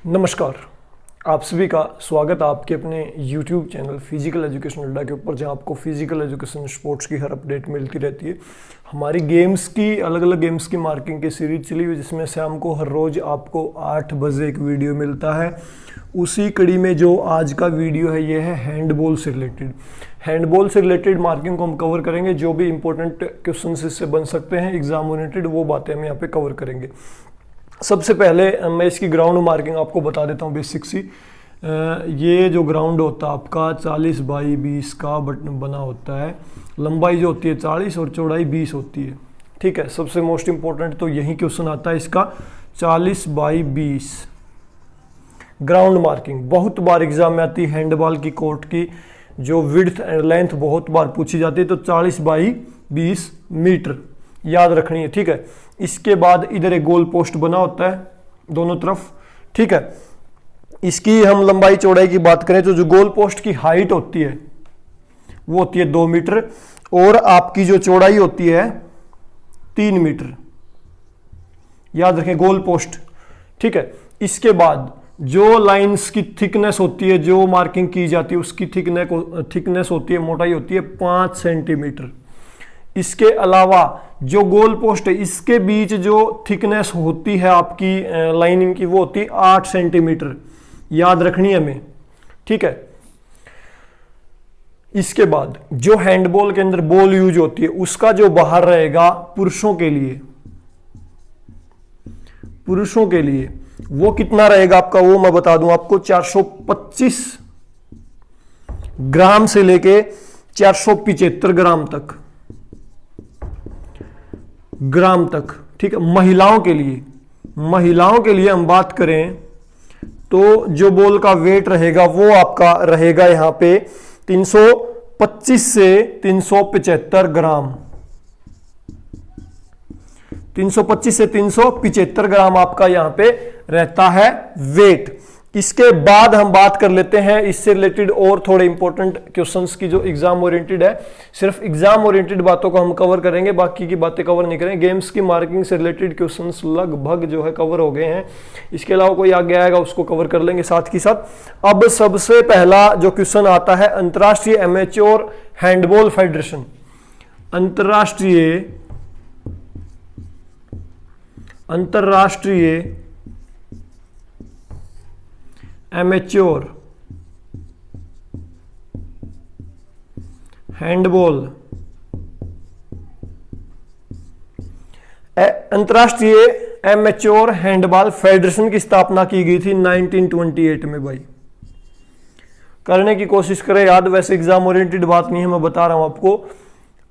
नमस्कार, आप सभी का स्वागत है आपके अपने YouTube चैनल फिजिकल एजुकेशन अड्डा के ऊपर, जहां आपको फिजिकल एजुकेशन स्पोर्ट्स की हर अपडेट मिलती रहती है। हमारी गेम्स की अलग अलग गेम्स की मार्किंग की सीरीज चली हुई, जिसमें से हमको हर रोज़ आपको 8 बजे एक वीडियो मिलता है। उसी कड़ी में जो आज का वीडियो है ये है हैंडबॉल से रिलेटेड। हैंडबॉल से रिलेटेड मार्किंग को हम कवर करेंगे। जो भी इंपॉर्टेंट क्वेश्चन इससे बन सकते हैं एग्जाम ओरिएंटेड, वो बातें हम यहाँ पे कवर करेंगे। सबसे पहले मैं इसकी ग्राउंड मार्किंग आपको बता देता हूँ बेसिक सी। ये जो ग्राउंड होता है आपका 40 बाई 20 का बना होता है। लंबाई जो होती है 40 और चौड़ाई 20 होती है। ठीक है, सबसे मोस्ट इम्पोर्टेंट तो यही क्वेश्चन आता है इसका, 40 बाई 20 ग्राउंड मार्किंग। बहुत बार एग्जाम में आती है हैंडबॉल की कोर्ट की जो विड्थ एंड लेंथ बहुत बार पूछी जाती है, तो 40 बाई 20 मीटर याद रखनी है। ठीक है, इसके बाद इधर एक गोल पोस्ट बना होता है दोनों तरफ। ठीक है, इसकी हम लंबाई चौड़ाई की बात करें तो जो गोल पोस्ट की हाइट होती है वो होती है 2 मीटर और आपकी जो चौड़ाई होती है 3 मीटर। याद रखें गोल पोस्ट। ठीक है, इसके बाद जो लाइंस की थिकनेस होती है, जो मार्किंग की जाती है उसकी थिकनेस होती है, मोटाई होती है 5 सेंटीमीटर। इसके अलावा जो गोल पोस्ट है इसके बीच जो थिकनेस होती है आपकी लाइनिंग की, वो होती है 8 सेंटीमीटर। याद रखनी है हमें। ठीक है, इसके बाद जो हैंडबॉल के अंदर बॉल यूज होती है उसका जो बाहर रहेगा पुरुषों के लिए वो कितना रहेगा आपका, वो मैं बता दूं आपको, 425 ग्राम से लेके 475 ग्राम तक। ठीक है, महिलाओं के लिए हम बात करें तो जो बॉल का वेट रहेगा वो आपका रहेगा यहां पे 325 से 375 ग्राम। 325 से 375 ग्राम आपका यहां पे रहता है वेट। इसके बाद हम बात कर लेते हैं इससे रिलेटेड और थोड़े इंपॉर्टेंट क्वेश्चंस की जो एग्जाम ओरिएंटेड है। सिर्फ एग्जाम ओरिएंटेड बातों को हम कवर करेंगे, बाकी की बातें कवर नहीं करेंगे। गेम्स की मार्किंग से रिलेटेड क्वेश्चंस लगभग जो है कवर हो गए हैं। इसके अलावा कोई आगे आएगा उसको कवर कर लेंगे साथ ही साथ। अब सबसे पहला जो क्वेश्चन आता है, अंतरराष्ट्रीय एमेच्योर हैंडबॉल फेडरेशन। अंतरराष्ट्रीय एमेच्योर हैंडबॉल अंतरराष्ट्रीय एमेच्योर हैंडबॉल फेडरेशन की स्थापना की गई थी 1928 में। भाई करने की कोशिश करें याद, वैसे एग्जाम ओरिएंटेड बात नहीं है, मैं बता रहा हूं आपको।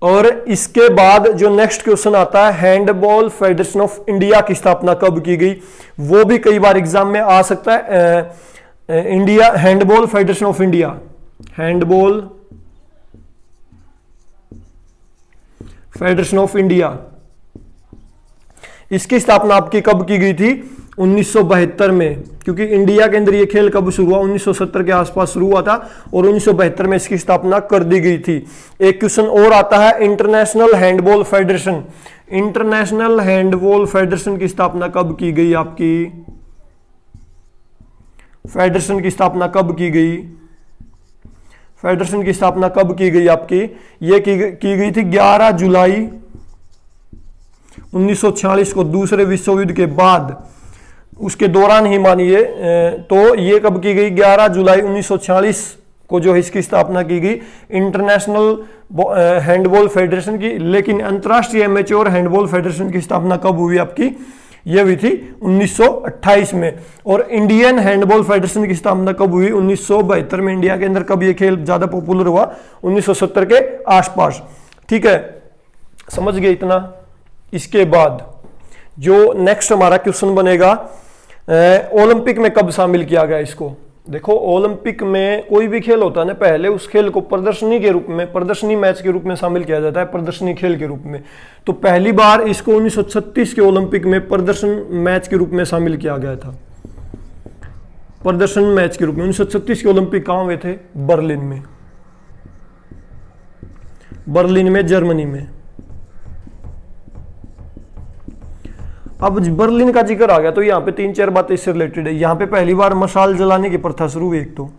और इसके बाद जो नेक्स्ट क्वेश्चन आता है, हैंडबॉल फेडरेशन ऑफ इंडिया की स्थापना कब की गई, वो भी कई बार एग्जाम में आ सकता है। India handball federation of India, handball federation of India, इसकी स्थापना आपकी कब की गई थी, 1972 में। क्योंकि इंडिया के अंदर ये खेल कब शुरू हुआ, 1970 के आसपास शुरू हुआ था और 1972 में इसकी स्थापना कर दी गई थी। एक क्वेश्चन और आता है, international handball federation. International handball federation की स्थापना कब की गई आपकी, फेडरेशन की स्थापना कब की गई आपकी, ये की गई थी 11 जुलाई 1946 को, दूसरे विश्व युद्ध के बाद, उसके दौरान ही मानिए। तो ये कब की गई, 11 जुलाई 1946 को जो है इसकी स्थापना की गई इंटरनेशनल हैंडबॉल फेडरेशन की। लेकिन अंतरराष्ट्रीय एमेच्योर हैंडबॉल फेडरेशन की स्थापना कब हुई आपकी, ये हुई थी 1928 में। और इंडियन हैंडबॉल फेडरेशन की स्थापना कब हुई, 1972 में। इंडिया के अंदर कब ये खेल ज्यादा पॉपुलर हुआ, 1970 के आसपास। ठीक है, समझ गए इतना। इसके बाद जो नेक्स्ट हमारा क्वेश्चन बनेगा, ओलंपिक में कब शामिल किया गया इसको। देखो, ओलंपिक में कोई भी खेल होता है ना, पहले उस खेल को प्रदर्शनी के रूप में, प्रदर्शनी मैच के रूप में शामिल किया जाता है, प्रदर्शनी खेल के रूप में। तो पहली बार इसको 1936 के ओलंपिक में प्रदर्शन मैच के रूप में शामिल किया गया था। प्रदर्शन मैच के रूप में 1936 के ओलंपिक कहां हुए थे, बर्लिन में, जर्मनी में। अब बर्लिन का जिक्र आ गया तो यहाँ पे 3-4 बातें इससे रिलेटेड है। यहाँ पे पहली बार मशाल जलाने की प्रथा शुरू हुई। एक तो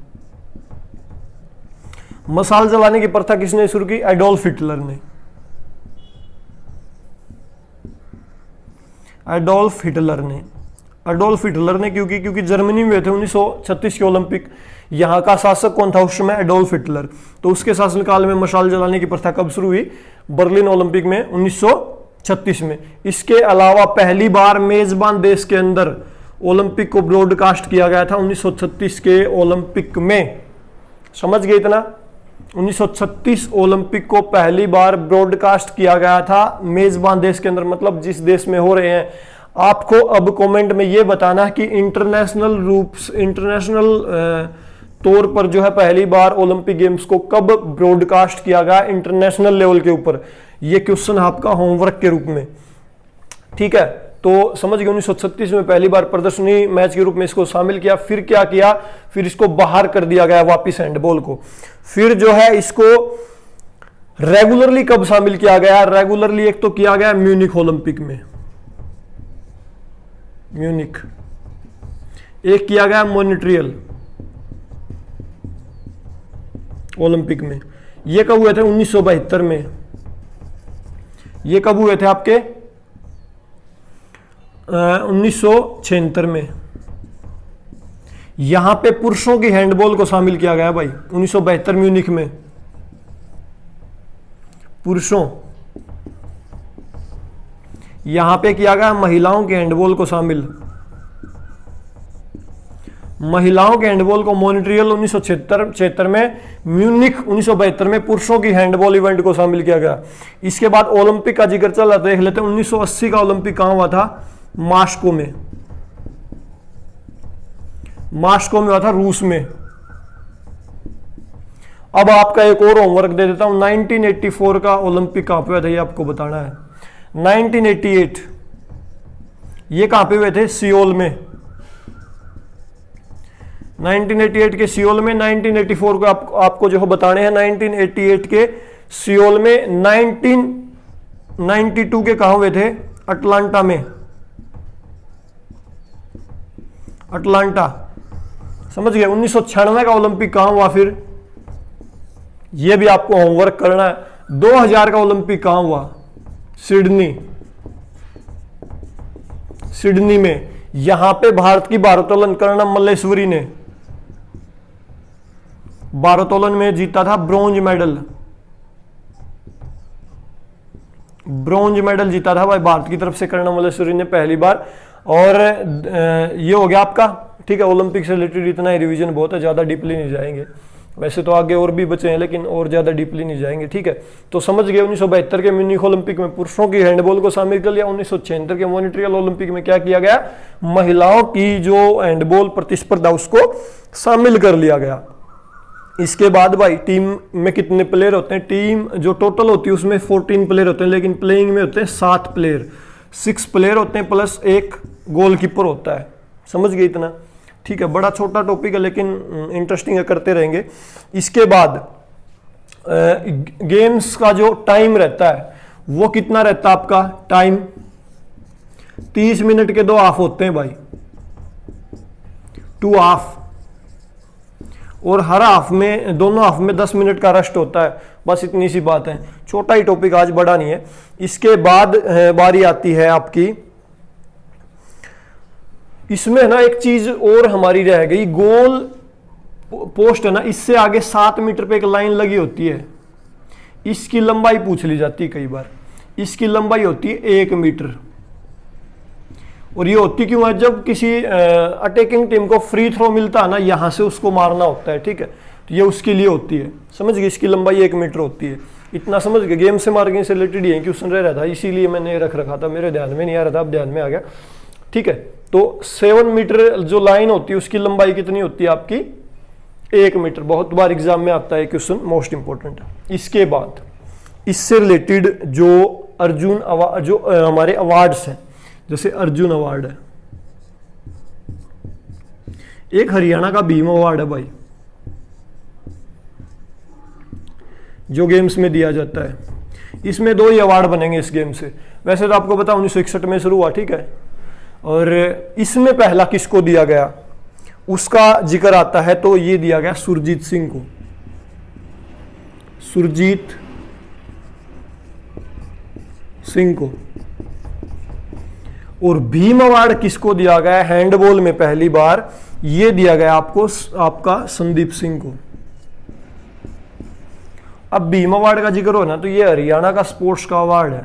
मशाल जलाने की प्रथा किसने शुरू की? एडोल्फ हिटलर ने। एडोल्फ हिटलर ने क्योंकि जर्मनी में थे 1936 के ओलंपिक। यहाँ का शासक कौन था उस समय? Adolf Hitler. तो उसके शासनकाल में मशाल जलाने की प्रथा कब शुरू हुई? बर्लिन ओलंपिक में 1936 में। इसके अलावा पहली बार मेजबान देश के अंदर ओलंपिक को ब्रॉडकास्ट किया गया था 1936 के ओलंपिक में। समझ गए इतना? 1936 ओलंपिक को पहली बार ब्रॉडकास्ट किया गया था मेजबान देश के अंदर, मतलब जिस देश में हो रहे हैं। आपको अब कमेंट में यह बताना कि इंटरनेशनल तौर पर जो है पहली बार ओलंपिक गेम्स को कब ब्रॉडकास्ट किया गया इंटरनेशनल लेवल के ऊपर। यह क्वेश्चन आपका होमवर्क के रूप में, ठीक है। तो समझ गए 1936 में पहली बार प्रदर्शनी मैच के रूप में इसको शामिल किया। फिर क्या किया? फिर इसको बाहर कर दिया गया वापिस हैंडबॉल को। फिर जो है इसको रेगुलरली कब शामिल किया गया? रेगुलरली एक तो किया गया म्यूनिख ओलंपिक में, म्यूनिख। एक किया गया मॉन्ट्रियल ओलंपिक में। ये कब हुए थे? 1972 में। ये कब हुए थे आपके? 1976 में। यहां पे पुरुषों की हैंडबॉल को शामिल किया गया भाई 1972 म्यूनिख में, पुरुषों। यहां पे किया गया महिलाओं के हैंडबॉल को शामिल। महिलाओं के हैंडबॉल को मॉन्ट्रियल 1976 में, म्यूनिख 1972 में पुरुषों की हैंडबॉल इवेंट को शामिल किया गया। इसके बाद ओलंपिक का जिक्र चल रहा था, देख लेते हैं। 1980 का ओलंपिक कहां हुआ था? मॉस्को में। मॉस्को में हुआ था, रूस में। अब आपका एक और होमवर्क दे देता हूं। 1984 का ओलंपिक कहां पे हुआ था ये आपको बताना है। 1988 ये कहां पे हुए थे? सियोल में। 1988 के सियोल में। 1984 को आपको जो बताने हैं 1988 के सियोल में। 1992 के कहां हुए थे? अटलांटा में। अटलांटा, समझ गए। 1996 का ओलंपिक कहां हुआ? फिर यह भी आपको होमवर्क करना है। 2000 का ओलंपिक कहां हुआ? सिडनी। सिडनी में। यहां पे भारत की भारोत्तोलन कर्णम मल्लेश्वरी ने भारोत्तोलन में जीता था ब्रॉन्ज मेडल। ब्रॉन्ज मेडल जीता था भाई भारत की तरफ से कर्णम मल्लेश्वरी ने पहली बार। और ये हो गया आपका, ठीक है। ओलंपिक से रिलेटेड इतना ही, रिवीजन बहुत है, ज्यादा डीपली नहीं जाएंगे। वैसे तो आगे और भी बचे हैं लेकिन और ज्यादा डीपली नहीं जाएंगे, ठीक है। तो समझ गए 1972 के म्यूनिख ओलंपिक में पुरुषों की हैंडबॉल को शामिल कर लिया। 1976 के मॉन्ट्रियल ओलंपिक में क्या किया गया? महिलाओं की जो हैंडबॉल प्रतिस्पर्धा उसको शामिल कर लिया गया। इसके बाद भाई टीम में कितने प्लेयर होते हैं? टीम जो टोटल होती है उसमें 14 प्लेयर होते हैं, लेकिन प्लेइंग में होते हैं 7 प्लेयर। 6 प्लेयर होते हैं प्लस एक गोलकीपर होता है। समझ गए इतना, ठीक है। बड़ा छोटा टॉपिक है लेकिन इंटरेस्टिंग है, करते रहेंगे। इसके बाद गेम्स का जो टाइम रहता है वो कितना रहता है आपका? टाइम 30 मिनट के 2 हाफ होते हैं भाई, 2 हाफ। और हर हाफ में, दोनों हाफ में 10 मिनट का रेस्ट होता है। बस इतनी सी बात है, छोटा ही टॉपिक, आज बड़ा नहीं है। इसके बाद बारी आती है आपकी, इसमें ना एक चीज और हमारी रह गई, गोल पोस्ट है ना, इससे आगे 7 मीटर पे एक लाइन लगी होती है, इसकी लंबाई पूछ ली जाती है कई बार। इसकी लंबाई होती है 1 मीटर। और ये होती क्यों है? जब किसी अटैकिंग टीम को फ्री थ्रो मिलता है ना, यहां से उसको मारना होता है, ठीक है। तो ये उसके लिए होती है, समझ गए। इसकी लंबाई 1 मीटर होती है, इतना समझ गए। गेम से मार्किंग से रिलेटेड ही क्वेश्चन रह रहा था, इसीलिए मैंने रख रखा था, मेरे ध्यान में नहीं आ रहा था, अब ध्यान में आ गया, ठीक है। तो 7 मीटर जो लाइन होती है उसकी लंबाई कितनी होती है आपकी? 1 मीटर। बहुत बार एग्जाम में आता है क्वेश्चन, मोस्ट इंपॉर्टेंट। इसके बाद इससे रिलेटेड जो अर्जुन अवार्ड, जो हमारे अवार्ड्स हैं, जैसे अर्जुन अवार्ड है, एक हरियाणा का भीम अवार्ड है भाई, जो गेम्स में दिया जाता है। इसमें 2 ही अवार्ड बनेंगे इस गेम से। वैसे तो आपको पता 1961 में शुरू हुआ, ठीक है। और इसमें पहला किसको दिया गया उसका जिक्र आता है, तो ये दिया गया सुरजीत सिंह को। सुरजीत सिंह को। और भीम अवार्ड किसको दिया गया हैंडबॉल में पहली बार, ये दिया गया आपको आपका संदीप सिंह को। अब भीम अवार्ड का जिक्र हो ना, तो ये हरियाणा का स्पोर्ट्स का अवार्ड है।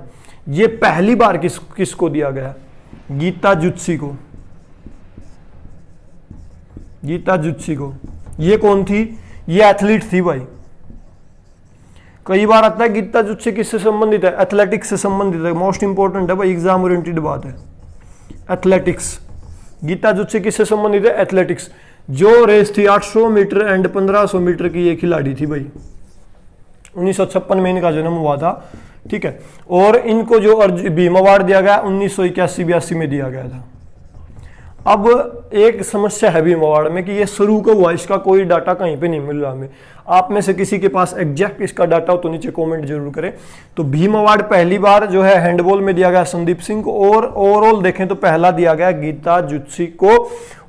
ये पहली बार किसको दिया गया, गीता जुत्सी को। गीता जुत्सी को। ये कौन थी, ये एथलीट थी भाई। कई बार आता है गीता जुत्सी किससे संबंधित है, एथलेटिक्स से संबंधित है। मोस्ट इंपॉर्टेंट है भाई, एग्जाम ओरिएंटेड बात है। एथलेटिक्स, गीता जुत्सी किससे संबंधित है, एथलेटिक्स। जो रेस थी 800 मीटर एंड 1500 मीटर की ये खिलाड़ी थी भाई। 1956 में इनका जन्म हुआ था, ठीक है। और इनको जो भीम अवार्ड दिया गया 1981-82 में दिया गया था। अब एक समस्या है भीम अवार्ड में कि ये शुरू का हुआ, इसका कोई डाटा कहीं पे नहीं मिल रहा हमें। आप में से किसी के पास एग्जैक्ट इसका डाटा हो तो नीचे कमेंट जरूर करें। तो भीम अवार्ड पहली बार जो है हैंडबॉल में दिया गया संदीप सिंह को, और ओवरऑल देखें तो पहला दिया गया गीता जुत्सी को,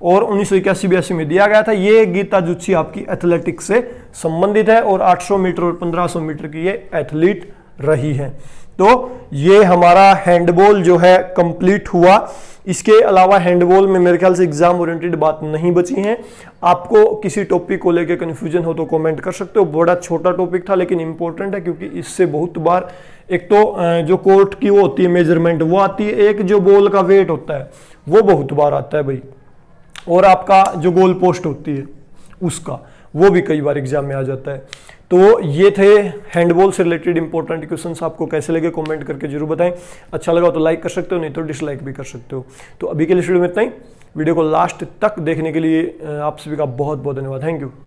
और 1981-82 में दिया गया था। ये गीता जुत्सी आपकी एथलेटिक्स से संबंधित है और 800 मीटर और 1500 मीटर की ये एथलीट रही है। तो ये हमारा हैंडबॉल जो है कंप्लीट हुआ। इसके अलावा हैंडबॉल में मेरे ख्याल से एग्जाम ओरिएंटेड बात नहीं बची है। आपको किसी टॉपिक को लेकर कंफ्यूजन हो तो कमेंट कर सकते हो। बड़ा छोटा टॉपिक था लेकिन इंपॉर्टेंट है, क्योंकि इससे बहुत बार एक तो जो कोर्ट की वो होती है मेजरमेंट वो आती है, एक जो बॉल का वेट होता है वो बहुत बार आता है भाई, और आपका जो गोल पोस्ट होती है उसका वो भी कई बार एग्जाम में आ जाता है। तो ये थे हैंडबॉल से रिलेटेड इंपॉर्टेंट क्वेश्चंस। आपको कैसे लगे कमेंट करके जरूर बताएं। अच्छा लगा तो लाइक कर सकते हो, नहीं तो डिसलाइक भी कर सकते हो। तो अभी के लिए वीडियो में इतना ही। वीडियो को लास्ट तक देखने के लिए आप सभी का बहुत बहुत धन्यवाद। Thank you.